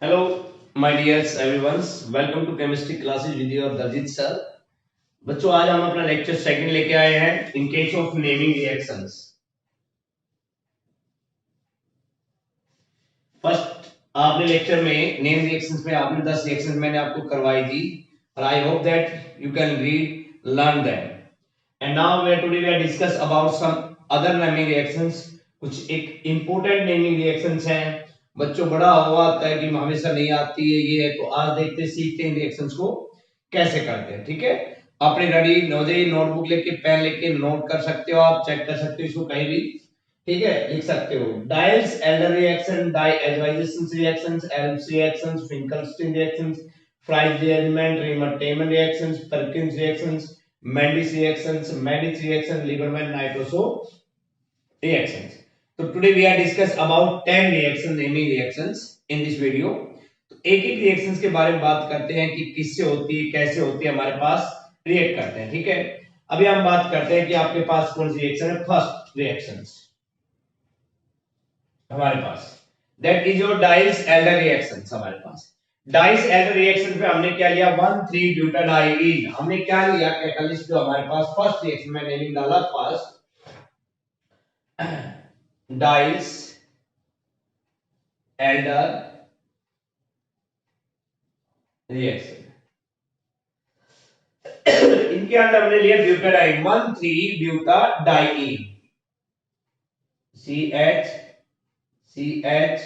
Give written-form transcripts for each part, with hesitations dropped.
Hello my dears everyones, welcome to chemistry classes with your Darjit sir. बच्चों, आज हम अपना लेक्चर सेकंड लेके आए हैं in case of naming reactions. First आपने लेक्चर में नेम रिएक्शंस में आपने 10 रिएक्शंस मैंने आपको करवाई थी और I hope that you can read learn them. And now today we are discuss about some other naming reactions. कुछ एक इंपॉर्टेंट नेमिंग रिएक्शंस हैं। बच्चों, बड़ा हुआ आता है कि हमेशा नहीं आती है ये है, तो आज देखते सीखते हैं रिएक्शंस को कैसे करते हैं। ठीक है, अपने रेडी हो जाइए, नोटबुक लेके पेन लेके नोट कर सकते हो, आप चेक कर सकते हो इसको कहीं भी। ठीक है, लिख सकते हो Diels Alder reaction, diazotization reactions, Elbs reactions, Finkelstein reactions, Fries rearrangement, Reimer Tiemann reactions, Perkins reactions, Mendes reactions, Mendes reaction, Lieberman-Nitroso reactions. So today we are discuss about 10 reaction naming reactions in this video. तो एक एक reactions के बारे में बात करते हैं कि किससे होती है, कैसे होती है, हमारे पास रिएक्ट करते हैं। ठीक है, अभी हम बात करते हैं कि आपके पास कौन सी रिएक्शन है। फर्स्ट रिएक्शंस हमारे पास that is your Diels Alder reactions. हमारे पास डाइस एल्डर रिएक्शन पे हमने क्या लिया, 1,3-ब्यूटाडाइईन। हमने क्या लिया, कैटालिस्ट जो हमारे पास फर्स्ट रिएक्शन में नेमिंग डाला फर्स्ट डाइस एल्डर रिएक्शन। इनके अंदर हमने लिया ब्यूटाडाइन, 1,3-ब्यूटाडाइईन, CH CH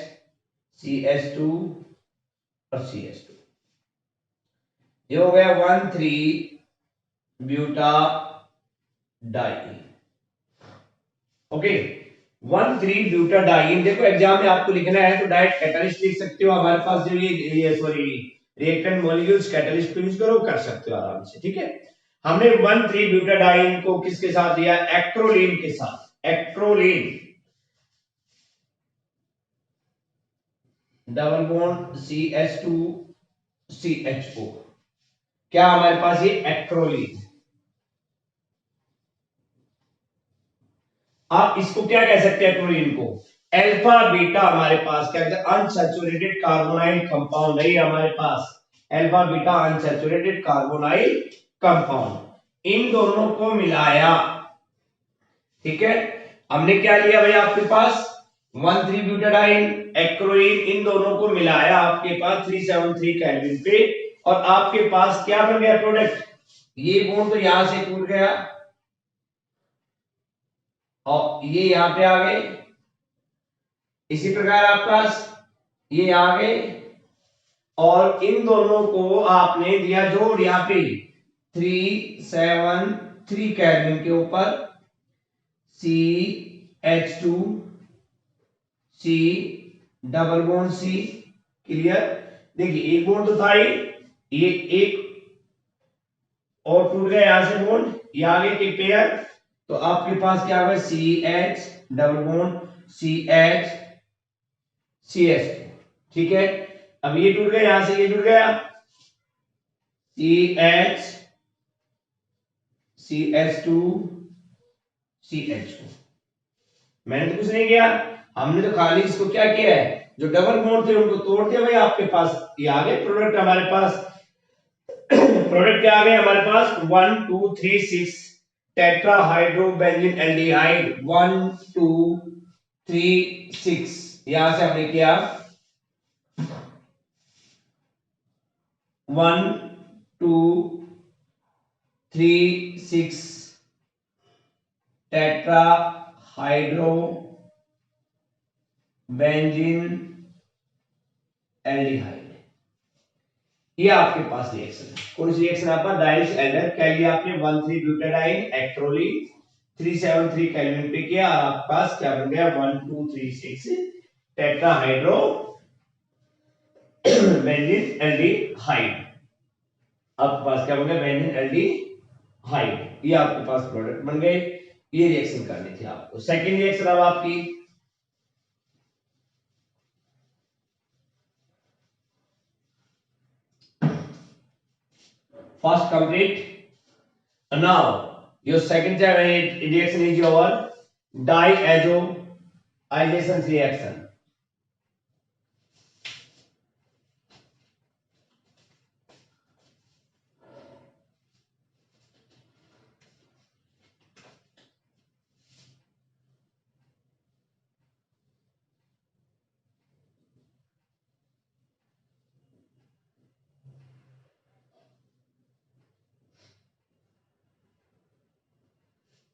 CH2 और CH2। ये हो गया 1,3-ब्यूटाडाइईन। ओके, 1,3-ब्यूटाडाइईन। देखो एग्जाम में आपको लिखना है तो डायरेक्ट कैटलिस्ट लिख सकते हो। हमारे पास जो ये sorry reactant molecules catalyst use करो, कर सकते हो आराम से। ठीक है, हमने 1,3-ब्यूटाडाइईन को किसके साथ लिया, एक्ट्रोलीन के साथ। एक्ट्रोलीन डबल बॉन्ड CH2 CHO, क्या हमारे पास ये एक्ट्रोलीन। आप इसको क्या कह सकते हैं, एक्ट्रोलीन को अल्फा बीटा। हमारे पास क्या कहते हैं, अनसैचुरेटेड कार्बोनाइल कंपाउंड है हमारे पास, alpha beta unsaturated carbonyl compound. इन दोनों को मिलाया। ठीक है, हमने क्या लिया भाई आपके पास, 1,3-ब्यूटाडाइन एक्रोलीन, इन दोनों को मिलाया आपके पास 373 केल्विन पे, और आपके पास क्या बन गया प्रोडक्ट। ये बॉन्ड तो यहां से टूट गया और ये यहां पे आ गए। इसी प्रकार आपके पास ये आ गए और इन दोनों को आपने दिया जोड़ यहां पे 373 केल्विन के ऊपर, CH2 C double bond C। Clear, देखिए एक बॉन्ड तो था ही, ये एक और टूट गया यहां से बॉन्ड, ये आगे एक पेयर, तो आपके पास क्या होगा, CH double bond CH CH2। ठीक है, अब ये टूट गया यहां से, ये टूट गया CH CH2 CH2। मैंने तो कुछ नहीं किया, हमने तो खाली इसको क्या किया है, जो डबल बॉन्ड थे उनको तोड़ दिया भाई। आपके पास ये आ गए प्रोडक्ट हमारे पास। प्रोडक्ट क्या आ गए हमारे पास, 1,2,3,6 टेट्रा हाइड्रोबेंजीन एल्डिहाइड, 1,2,3,6। यहां से हमने किया 1,2,3,6 टेट्रा हाइड्रोबेंजीन एल्डिहाइड। ये आपके पास रिएक्शन है। कौन सी रिएक्शन आपका, डाइल्स एल्डर। क्या लिया आपने, 1,3-ब्यूटाडाइन एक्ट्रोलीन, 373 केल्विन पे किया, और आपके पास क्या बन गया, 1,2,3,6 टेट्राहाइड्रो बेंजीन एल्डिहाइड। आपके पास क्या बन गया, बेंजीन एल्डिहाइड। ये आपके पास प्रोडक्ट बन गए। ये रिएक्शन करनी थी आपको। सेकंड रिएक्शन अब आपकी first complete. Now your second reaction is your diazotization reaction.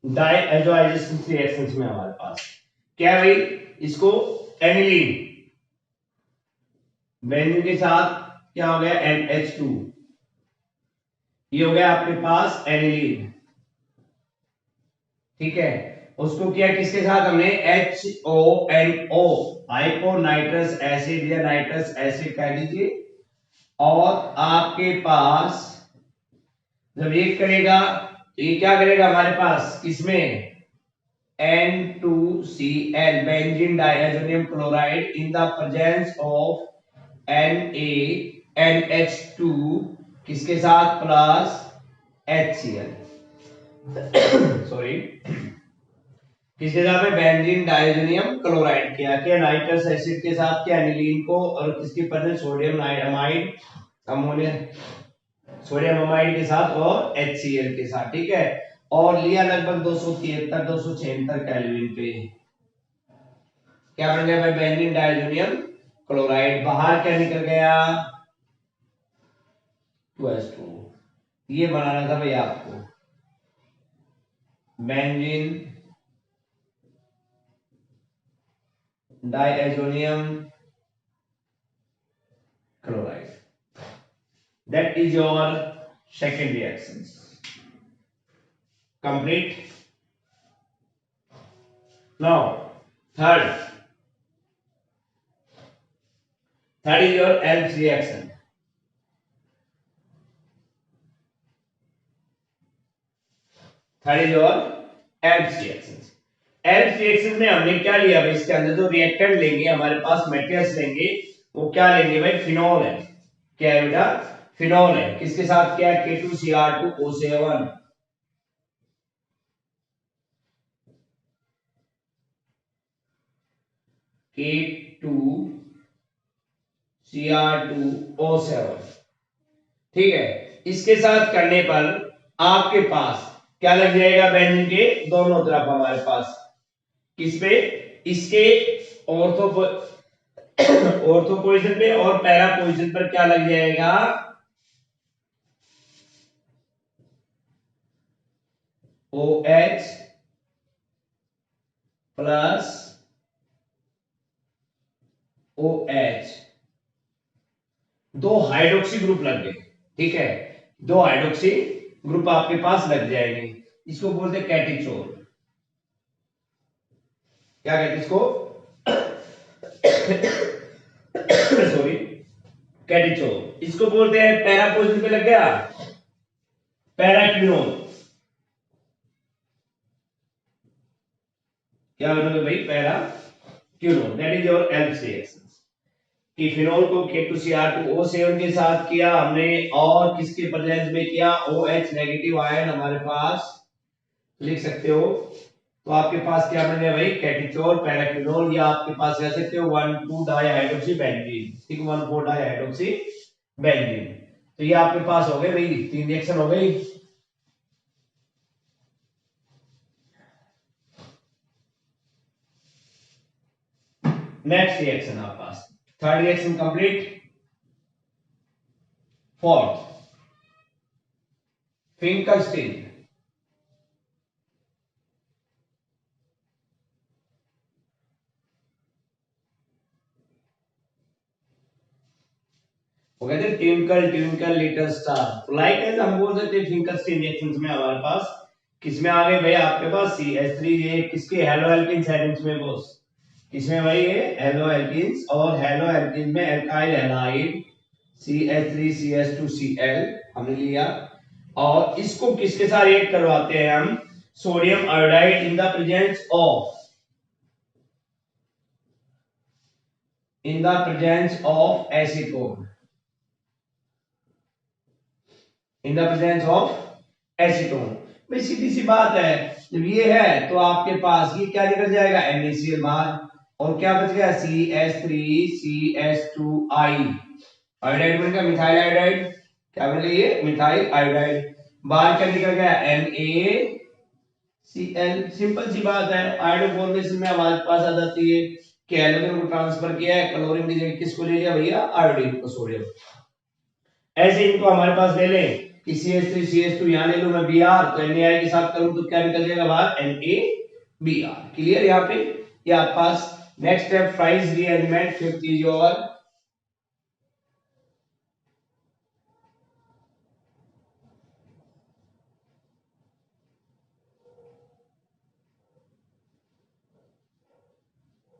Diazonization reactions में हमारे पास क्या है भाई, इसको एनिलीन, बेंजीन के साथ क्या हो गया NH2, ये हो गया आपके पास एनिलीन, ठीक है। उसको किया किसके साथ हमने, HONO, हाइपो नाइट्रस एसिड या नाइट्रस एसिड कह दीजिए, और आपके पास जब ये करेगा तो ये क्या करेगा हमारे पास किसमें, N2Cl, benzene diazonium chloride in the presence of NaNH2 किसके साथ प्लस HCl, सॉरी, किसके साथ में, बेंजीन डाइएजोनियम क्लोराइड किया क्या नाइट्रस एसिड के साथ क्या एनिलीन को, और किसकी presence sodium nitramide ammonia, sodium amide के साथ और HCl के साथ, ठीक है। और लिया लगभग 273-276 केल्विन पे, क्या बन गया भाई, बेंजीन डाइएजोनियम क्लोराइड, बाहर क्या निकल गया 2s2, ये बनाना था भाई आपको, benzene diazonium chloride, that is your second reactions complete. Now third is your Elms reaction. Third is your Elms reactions. Elms reaction में हमने क्या लिया भाई, इसके अंदर जो रिएक्टेंट लेंगे हमारे पास मटेरियल्स लेंगे, वो क्या लेंगे भाई, फिनॉल है, क्या है बेटा, फिनॉल है, किसके साथ क्या है, K2Cr2O7, K2Cr2O7, ठीक है। इसके साथ करने पर आपके पास क्या लग जाएगा, बेंजीन के दोनों तरफ हमारे पास, किस पे, इसके ऑर्थो पोजीशन पे और पैरा पोजीशन पर क्या लग जाएगा, OH प्लस OH, दो हाइड्रोक्सी ग्रुप लग गए, ठीक है, दो हाइड्रोक्सी ग्रुप आपके पास लग जाएंगे, इसको बोलते हैं कैटिचोल, क्या कहते हैं इसको सॉरी कैटिचोल, इसको बोलते हैं, पैरा पोजीशन पे लग गया पैराक्विनोल, क्या बनोगे भाई, paraquinol, that is your Elbs reactions, कि फिनोल को K2Cr2O7 के साथ किया हमने, और किसके प्रेजेंस में किया, OH नेगेटिव आयन हमारे पास लिख सकते हो, तो आपके पास क्या बन गया भाई, कैटिचोल पैराक्विनोल, या आपके पास कह सकते हो 1,2-डाइहाइड्रोक्सी बेंजीन, ठीक, 1,4-डाइहाइड्रोक्सी बेंजीन, तो ये आपके पास हो गए भाई, 3 रिएक्शन हो गई। नेक्स्ट रिएक्शन आपके पास, third reaction complete, fourth Finkelstein, वो कहते हैं twinkle twinkle little star, like as हम बोल सकते हैं फिंकलस्टीन रिएक्शंस में हमारे पास किसमें आ गए भाई, आपके पास CH3, ये किसके हेलो एल्किन्स एटम्स में, बॉस किसमें भाई, ये हेलो एल्किन्स, और हेलो एल्किन्स में एल्काइल हैलाइड CH3CH2Cl हमने लिया, और इसको किसके साथ रिएक्ट करवाते हैं हम, sodium iodide in the presence of acetone, in the presence of acetone, भाई सीधी सी बात है, जब ये है तो आपके पास ये क्या निकल जाएगा, NaCl बाहर, और क्या बच गया CH3CH2I, आयोडाइड बन गया मिथाइल आयोडाइड, क्या बन गया ये मिथाइल आयोडाइड, बाहर क्या निकल गया NaCl, सिंपल सी बात है, आयोडो फॉर्मेशन में हमारे पास आ जाती है कि हैलोजन को ट्रांसफर किया है, क्लोरीन की जगह किसको ले लिया भैया, आयोडीन को, सोडियम, ऐसे इनको हमारे पास ले लें, कि CH3 यहाँ ले लूं मैं Br, तो NaI के साथ करूं तो क्या निकल जाएगा बाहर, NaBr। क्लियर यहाँ पे? ये आपके पास next step Fries rearrangement, fifth is your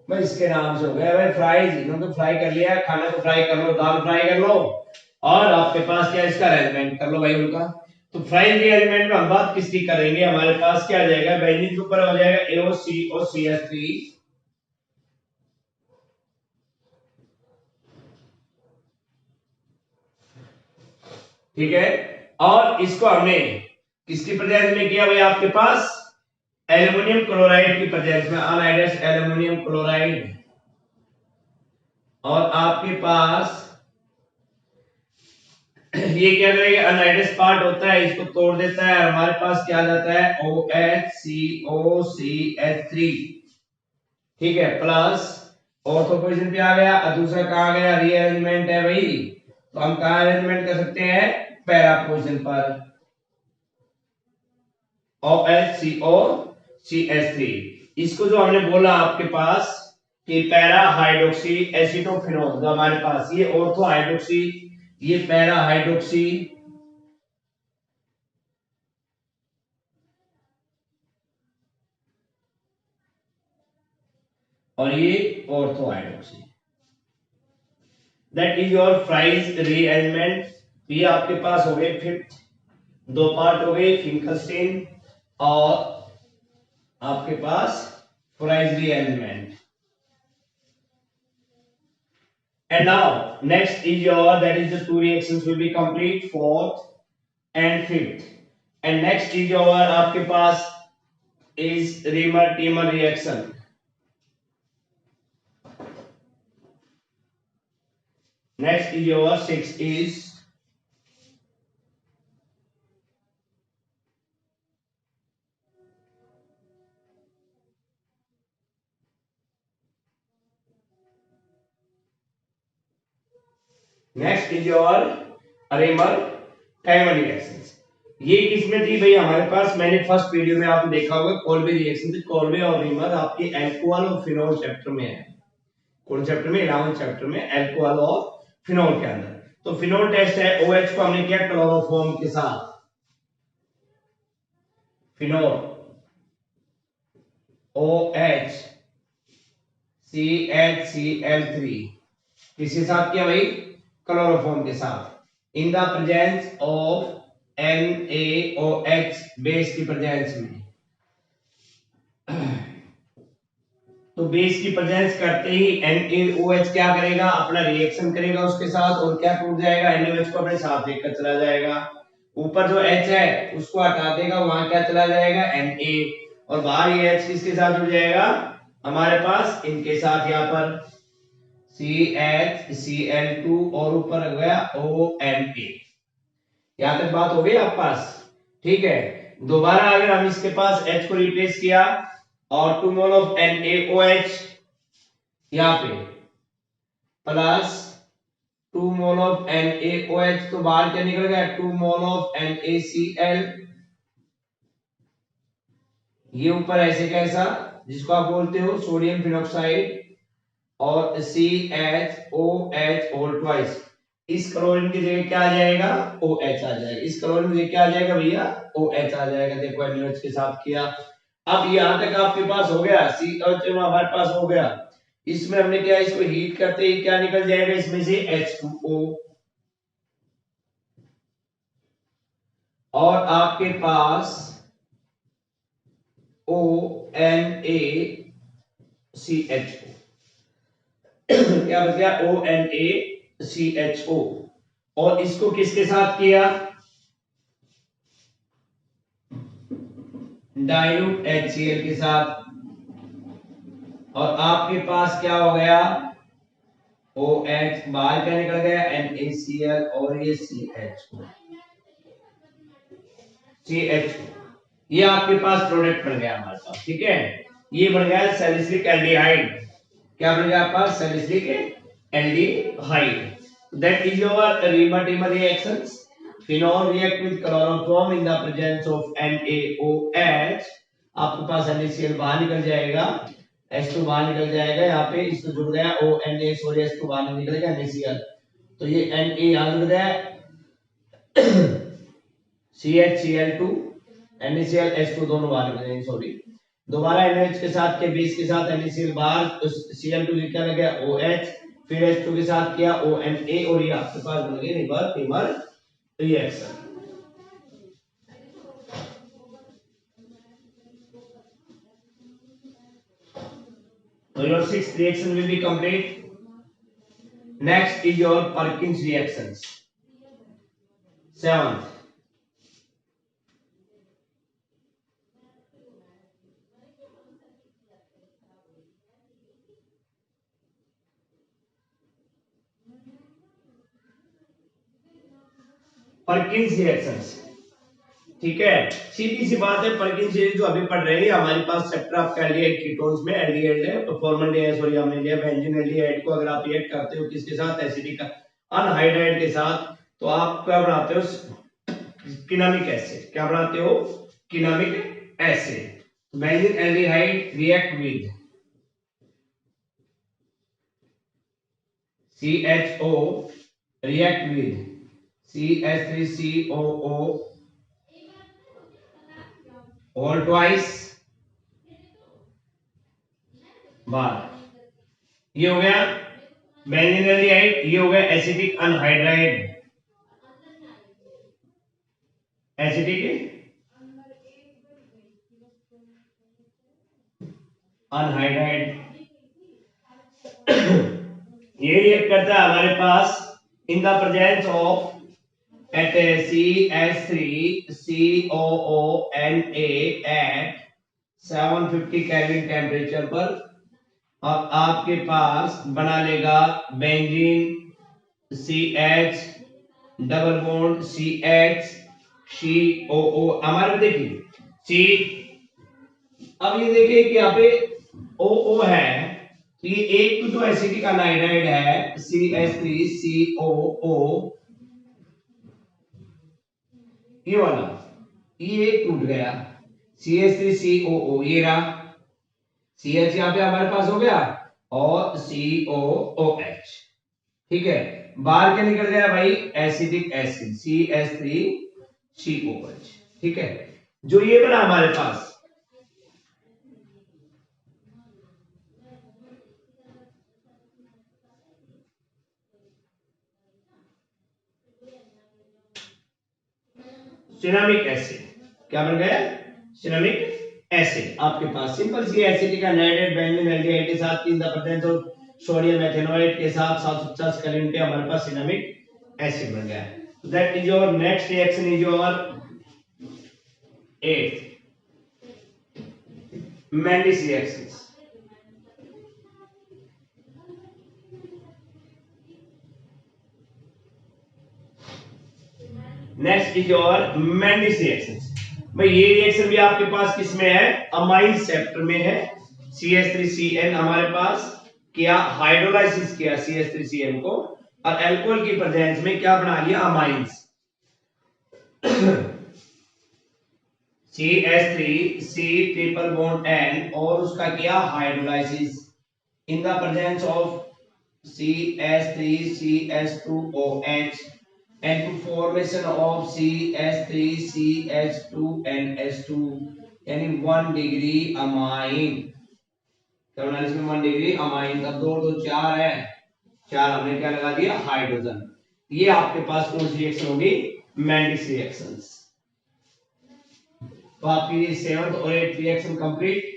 भाई इसके नाम से हो गया भाई फ्राइज, इन्होंने तो फ्राई कर लिया, खाना को फ्राई कर लो, दाल फ्राई कर लो, और आपके पास क्या इसका अरेंजमेंट कर लो भाई उनका। तो फ्राइज अरेंजमेंट में हम बात किसकी करेंगे, हमारे पास क्या आ जाएगा, बेंजीन के ऊपर हो जाएगा AOCO ठीक है, और इसको हमने किसकी प्रेजेंस में किया भाई, आपके पास एल्युमिनियम क्लोराइड की प्रेजेंस में, अनहाइड्रस एल्युमिनियम क्लोराइड, और आपके पास ये क्या करेगा, अनहाइड्रस पार्ट होता है, इसको तोड़ देता है, हमारे पास क्या आ जाता है OHCOCH3, ठीक है, प्लस ऑर्थो पोजीशन पे आ गया, और दूसरा कहां गया, रीअरेंजमेंट है भाई, तो हम कहां अरेंजमेंट कर सकते हैं, पैरा पोजीशन पर, OHCOCH3। इसको जो हमने बोला आपके पास कि पैरा हाइड्रोक्सी एसिटोफिनोल, जो हमारे पास ये ऑर्थो हाइड्रोक्सी, ये पैरा हाइड्रोक्सी, और ये ortho hydroxy, that is your fries rearrangement. ये आपके पास हो गए फिफ्थ, दो पार्ट हो गए, फिंकलस्टीन और आपके पास Fries rearrangement. And now next is your, that is the two reactions will be complete, fourth and fifth, and next is your आपके पास is Reamer-Tamer reaction। Next is your sixth is next is your Reamer-Tamer reactions. ये किसमें थी भाई, हमारे पास मैंने first video में आपने देखा होगा कोल्बे रिएक्शन थी, कोल्बे और रीमर आपके अल्कोहल और फिनोल चैप्टर में है, कौन चैप्टर में, 11वें चैप्टर में, अल्कोहल और फिनोल के अंदर। तो फिनोल टेस्ट है, OH को हमने किया क्लोरोफॉर्म के साथ, फिनोल OH CHCl3 किसके साथ किया भाई, क्लोरोफॉर्म के साथ, इन the presence of NaOH base की प्रेजेंस में। तो बेस की प्रेजेंस करते ही NaOH क्या करेगा, अपना रिएक्शन करेगा उसके साथ, और क्या टूट जाएगा, NaOH को अपने साथ लेकर चला जाएगा, ऊपर जो H है उसको हटा देगा, वहां क्या चला जाएगा, Na, और बाहर ये H किसके साथ जुड़ जाएगा, हमारे पास इनके साथ, यहाँ पर CHCl2 और ऊपर हो गया ONA। यहां तक बात हो गई आपके पास, ठीक है। दोबारा अगर हम इसके पास H को रिप्लेस किया और 2 मोल ऑफ NaOH यहाँ पे प्लस 2 मोल ऑफ NaOH, तो बाहर क्या निकल गया, 2 मोल ऑफ NaCl, ये ऊपर ऐसे कैसा, जिसको आप बोलते हो सोडियम फिनॉक्साइड, और CHOH होल ट्वाइस, इस क्लोरीन की जगह क्या आ जाएगा, OH आ जाएगा, इस क्लोरीन की जगह क्या आ जाएगा भैया, OH आ जाएगा, देखो NaOH के साथ किया। अब यहां तक आपके पास हो गया, CH हमारे पास हो गया, इसमें हमने क्या, इसको हीट करते ही क्या निकल जाएगा, इसमें से H2O, और आपके पास ONaCHO, क्या बच गया, ONaCHO, और इसको किसके साथ किया, डाइल्यूट HCl के साथ, और आपके पास क्या हो गया, OH, बाहर क्या निकल गया, NaCl, और ये CHO, ये आपके पास प्रोडक्ट बन गया हमारे पास, ठीक है। ये बन गया सैलिसिलिक एल्डिहाइड, क्या बन गया आपका, salicylic aldehyde. That is your Reamer-Tamer reactions. Phenol react with chloroform in the presence of NaOH, आपके पास NaCl बाहर निकल जाएगा, H2 बाहर निकल जाएगा, यहाँ पे इसको जुड़ गया ONa, सॉरी H2 बाहर निकलेगा NaCl, तो ये Na यहाँ जुड़ गया CHCl2 NaCl H2 दोनों बाहर निकल जाएंगे, सॉरी दोबारा NaOH के साथ के बेस के साथ NaCl बाहर, तो Cl2 क्या लग गया OH, फिर H2 के साथ किया ONa, और ये आपके पास बन गई reversible reaction. So your sixth reaction will be complete. Next is your Perkins reactions. Seventh. Perkins reactions, ठीक है, सीधी सी बात है। पर्किंस सीरीज जो अभी पढ़ रहे हैं, हमारे पास चैप्टर आपका एल्डिहाइड कीटोन्स में एल्डिहाइड है, तो फॉर्मल्डिहाइड सॉरी हमने लिया बेंजीन एल्डिहाइड को अगर आप रिएक्ट करते हो किसके साथ, एसिडिक अनहाइड्राइड के साथ, तो आप क्या बनाते हो, किनामिक एसिड, क्या बनाते हो, cinnamic acid. Benzene aldehyde react with CHO react with CH3COO all twice बार, ये हो गया बेंजीन एल्डिहाइड, ये हो गया एसिडिक अनहाइड्राइड, एसिडिक अनहाइड्राइड ये रिएक्ट करता है हमारे पास in the presence of at CH3COONa at 750 kelvin temperature पर। अब आपके पास बना लेगा बेंजीन CH double bond CH COO, हमारे देखिए C, अब ये देखिए कि यहाँ पे OO है, तो ये एक तो जो एसिटिक अनहाइड्राइड है CH3COO, ये वाला ये टूट गया CH3COO, ये रहा CH यहाँ पे हमारे पास हो गया और COOH, ठीक है, बाहर क्या निकल गया भाई, एसिडिक एसिड CH3COH, ठीक है, जो ये बना हमारे पास सिनामिक एसिड, क्या बन गया, सिनामिक एसिड। आपके पास सिंपल सी एसिडिक अनहाइड्राइड बेंजीन एल्डिहाइड के साथ 3% ऑफ सोडियम एथेनोएट के साथ 750 केल्विन पे हमारे पास सिनामिक एसिड बन गया है। So that is your next reaction is your 8th Mendes reactions. Next is your Mendes reactions. भाई ये रिएक्शन भी आपके पास किसमें है, अमाइन सेक्टर में है। CH3Cn हमारे पास किया, हाइड्रोलाइसिस किया CH3Cn को, और अल्कोहल की प्रेजेंस में क्या बना लिया, amines CH3C triple bond N, और उसका किया hydrolysis in the presence of CH3CH2OH and to formation of CH3CH2NH2, यानी 1 डिग्री अमाइन, क्या बना इसमें 1 डिग्री अमाइन, तब 2 2 4 है, 4 हमने क्या लगा दिया, हाइड्रोजन। ये आपके पास कौन सी रिएक्शन होगी, Mendes रिएक्शंस। तो आपकी ये 7th और 8th reaction complete.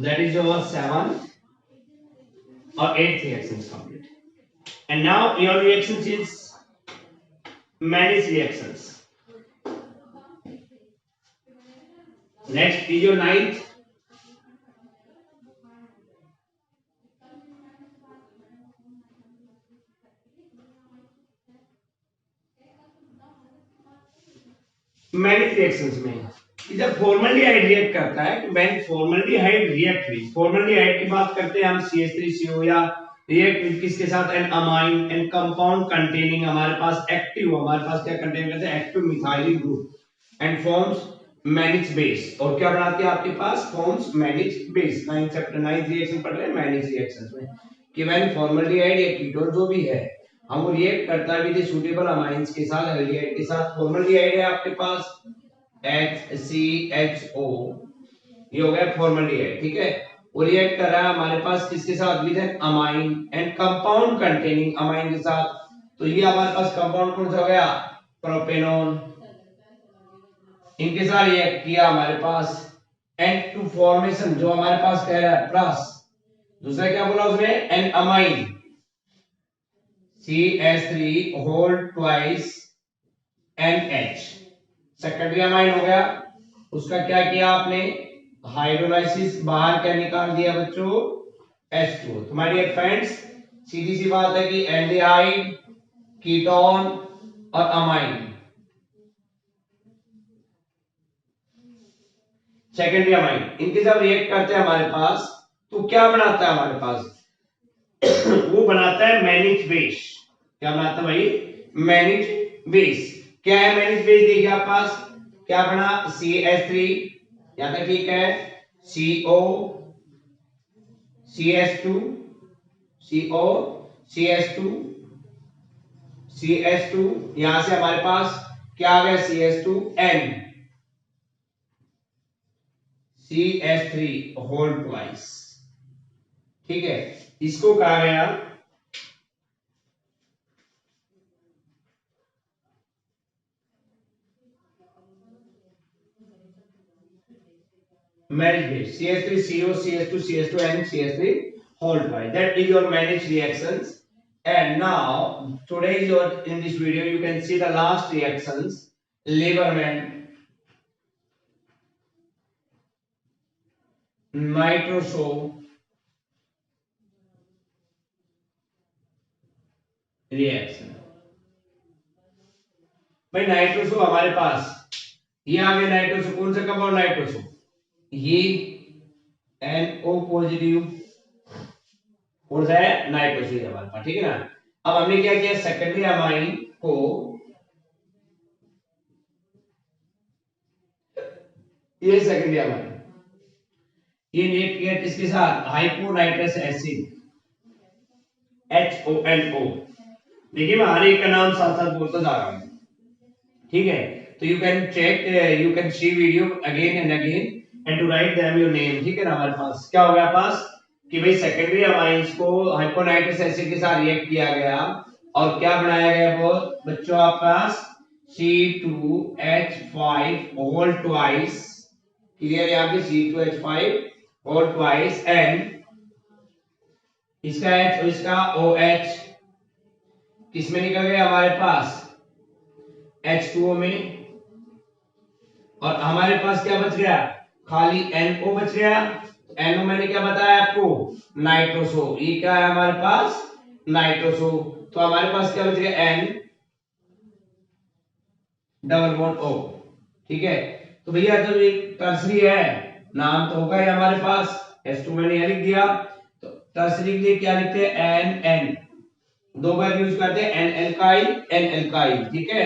That is your 7th or 8th reactions complete. And now your reactions is Mendes reactions. Next is your 9th. Mendes reactions में जब फॉर्मल्डिहाइड रिएक्ट करता है, when formaldehyde react with, formaldehyde की बात करते हैं हम CH3CO, या रिएक्ट विद किसके साथ, an amine and compound containing, हमारे पास एक्टिव, हमारे पास क्या कंटेन करते हैं, active methyl group and forms Mannich base, और क्या बनाते हैं आपके पास, forms Mannich base. 9th chapter 9th reaction पढ़ रहे हैं मैनिज रिएक्शंस में, कि व्हेन फॉर्मल्डिहाइड या कीटोन जो भी है हम वो रिएक्ट करता है विद सूटेबल अमाइंस के साथ, एल्डिहाइड के साथ। फॉर्मल्डिहाइड है आपके पास HCHO, ये हो गया फॉर्मल्डिहाइड, ठीक है। वो रिएक्ट कर रहा है हमारे पास किसके साथ, with an amine and compound containing, amine के साथ, तो ये हमारे पास कंपाउंड कौन सा हो गया, प्रोपेनॉन, इनके साथ रिएक्ट किया हमारे पास, एंड टू फॉर्मेशन जो हमारे पास कह रहा है प्लस, दूसरा क्या बोला उसने, an amine CH3 whole twice NH, secondary amine हो गया, उसका क्या किया आपने, हाइड्रोलाइसिस, बाहर क्या निकाल दिया बच्चों, H2। तो माय डियर फ्रेंड्स, सीधी सी बात है कि एल्डिहाइड, कीटोन और अमाइन, सेकेंडरी अमाइन, इनके साथ रिएक्ट करते हैं हमारे पास, तो क्या बनाता है हमारे पास वो बनाता है मैनिज बेस। क्या बनाता है भाई, मैनिज बेस। क्या है मैनिज बेस, देखिए आपके पास क्या बना, CH3, यहां तक ठीक है, CO, CH2, CO, CH2, CH2, यहां से हमारे पास क्या आ गया, CH2N, CH3 होल ट्वाइस, ठीक है। इसको कहा गया marriage base, CH3CO, CH2, CH2N, CH3 whole twice. That is your managed reactions. And now today in this video you can see the last reactions, Lieberman nitroso reaction. भाई nitroso हमारे पास ये आ गया, nitroso कौन सा कंपाउंड, नाइट्रोसो, ये NO positive, कौन सा है, नाइट्रोसो हमारे पास, ठीक है ना। अब हमने क्या किया, सेकेंडरी अमाइन को, ये सेकेंडरी अमाइन, ये रिएक्ट किया किसके साथ, हाइपोनाइट्रस एसिड HONO। देखिए मैं हर एक का नाम साथ साथ बोलता जा रहा हूं, ठीक है। तो you can check, you can see video again and again and to write them your name, ठीक है ना। हमारे पास क्या हो गया पास, कि भाई सेकेंडरी अमाइंस को हाइपोनाइट्रस एसिड के साथ रिएक्ट किया गया और क्या बनाया गया वो बच्चों, आपके पास C2H5 होल ट्वाइस, क्लियर है आपके, C2H5 होल ट्वाइस, एंड इसका H और इसका OH किसमें निकल गया हमारे पास, H2O में, और हमारे पास क्या बच गया, खाली NO बच गया। NO मैंने क्या बताया आपको, नाइट्रोसो, ये क्या है हमारे पास, नाइट्रोसो। तो हमारे पास क्या बच गया, N डबल बॉन्ड O, ठीक है। तो भैया जब ये टर्सरी है, नाम तो होगा ही हमारे पास, H2 मैंने यह लिख दिया, तो टर्सरी के लिए क्या लिखते हैं, NN, दो बार यूज करते हैं, N एल्काइल N एल्काइल, ठीक है,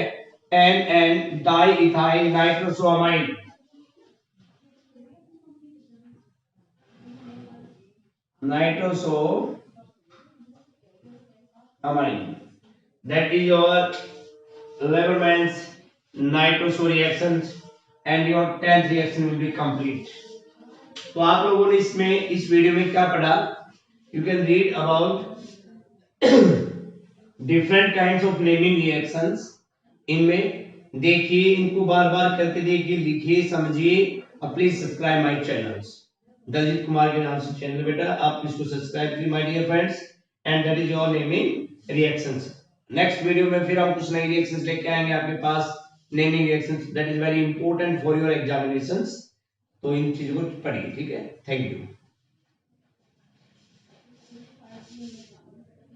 NN diethyl nitrosoamine, nitrosoamine, that is your Lieberman's nitroso reactions and your 10th reaction will be complete। तो आप लोगों ने इसमें इस वीडियो में क्या पढ़ा, you can read about different kinds of naming reactions. इनमें देखिए, इनको बार बार करके देखिए, लिखिए, समझिए, और please subscribe my channels, Daljeet Kumar के नाम से चैनल बेटा, आप इसको सब्सक्राइब कीजिए my dear friends, and that is your naming reactions. Next video में फिर हम कुछ नई रिएक्शंस लेके आएंगे आपके पास, naming reactions, that is very important for your examinations. तो इन चीजों को पढ़िए, ठीक है। Thank you.